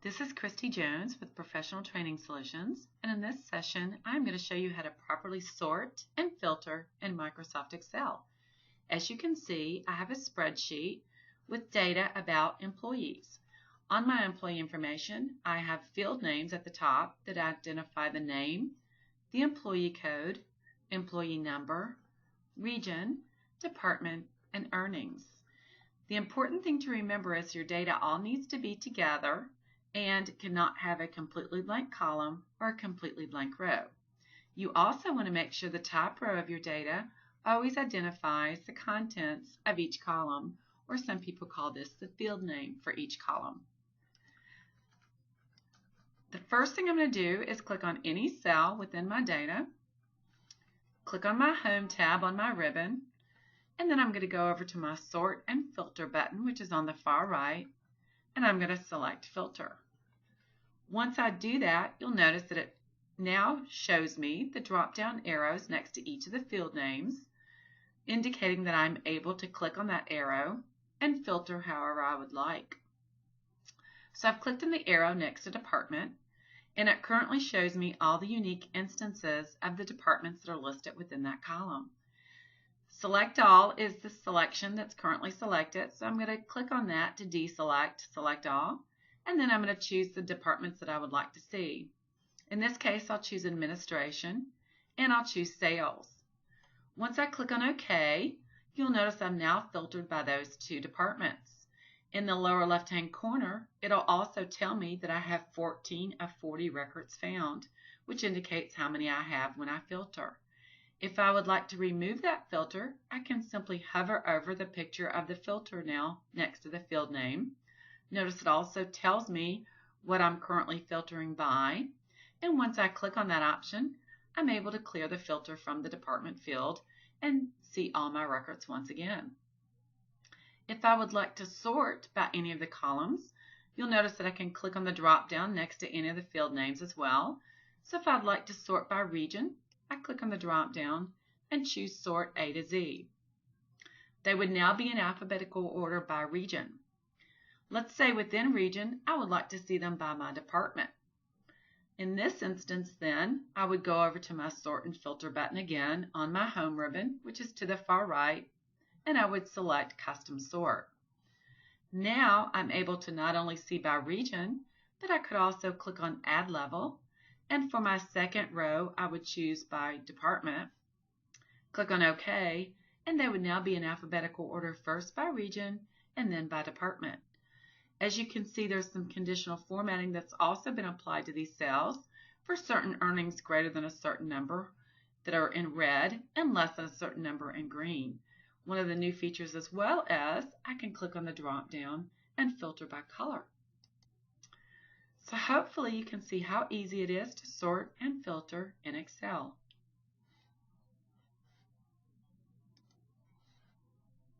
This is Christy Jones with Professional Training Solutions, and in this session I'm going to show you how to properly sort and filter in Microsoft Excel. As you can see, I have a spreadsheet with data about employees. On my employee information, I have field names at the top that identify the name, the employee code, employee number, region, department, and earnings. The important thing to remember is your data all needs to be together and cannot have a completely blank column or a completely blank row. You also want to make sure the top row of your data always identifies the contents of each column, or some people call this the field name for each column. The first thing I'm going to do is click on any cell within my data, click on my Home tab on my ribbon, and then I'm going to go over to my Sort and Filter button, which is on the far right, and I'm going to select Filter. Once I do that, you'll notice that it now shows me the drop-down arrows next to each of the field names, indicating that I'm able to click on that arrow and filter however I would like. So I've clicked on the arrow next to Department, and it currently shows me all the unique instances of the departments that are listed within that column. Select All is the selection that's currently selected, so I'm going to click on that to deselect Select All, and then I'm going to choose the departments that I would like to see. In this case, I'll choose Administration, and I'll choose Sales. Once I click on OK, you'll notice I'm now filtered by those two departments. In the lower left-hand corner, it'll also tell me that I have 14 of 40 records found, which indicates how many I have when I filter. If I would like to remove that filter, I can simply hover over the picture of the filter now next to the field name. Notice it also tells me what I'm currently filtering by, and once I click on that option, I'm able to clear the filter from the department field and see all my records once again. If I would like to sort by any of the columns, you'll notice that I can click on the drop down next to any of the field names as well. So if I'd like to sort by region, I click on the drop down and choose Sort A to Z. They would now be in alphabetical order by region. Let's say within region, I would like to see them by my department. In this instance then, I would go over to my Sort and Filter button again on my Home ribbon, which is to the far right, and I would select Custom Sort. Now I'm able to not only see by region, but I could also click on Add Level, and for my second row, I would choose by department, click on OK, and they would now be in alphabetical order, first by region and then by department. As you can see, there's some conditional formatting that's also been applied to these cells for certain earnings greater than a certain number that are in red and less than a certain number in green. One of the new features as well as I can click on the drop down and filter by color. So hopefully you can see how easy it is to sort and filter in Excel.